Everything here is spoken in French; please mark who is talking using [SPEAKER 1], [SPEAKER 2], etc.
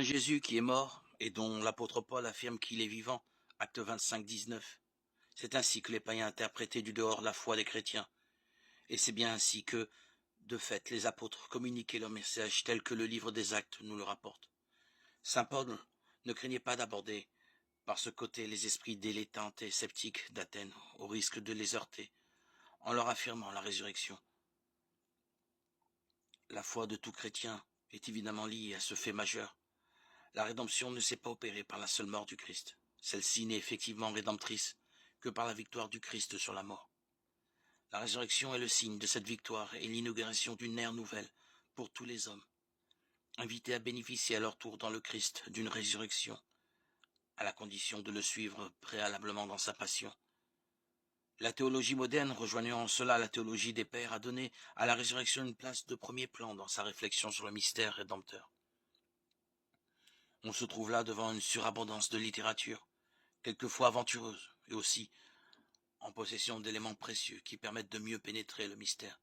[SPEAKER 1] Un Jésus qui est mort et dont l'apôtre Paul affirme qu'il est vivant, acte 25, 19. C'est ainsi que les païens interprétaient du dehors la foi des chrétiens. Et c'est bien ainsi que, de fait, les apôtres communiquaient leur message tel que le livre des Actes nous le rapporte. Saint Paul ne craignait pas d'aborder par ce côté les esprits dilettantes et sceptiques d'Athènes, au risque de les heurter, en leur affirmant la résurrection. La foi de tout chrétien est évidemment liée à ce fait majeur. La rédemption ne s'est pas opérée par la seule mort du Christ. Celle-ci n'est effectivement rédemptrice que par la victoire du Christ sur la mort. La résurrection est le signe de cette victoire et l'inauguration d'une ère nouvelle pour tous les hommes, invités à bénéficier à leur tour dans le Christ d'une résurrection, à la condition de le suivre préalablement dans sa passion. La théologie moderne, rejoignant en cela la théologie des pères, a donné à la résurrection une place de premier plan dans sa réflexion sur le mystère rédempteur. On se trouve là devant une surabondance de littérature, quelquefois aventureuse, et aussi en possession d'éléments précieux qui permettent de mieux pénétrer le mystère.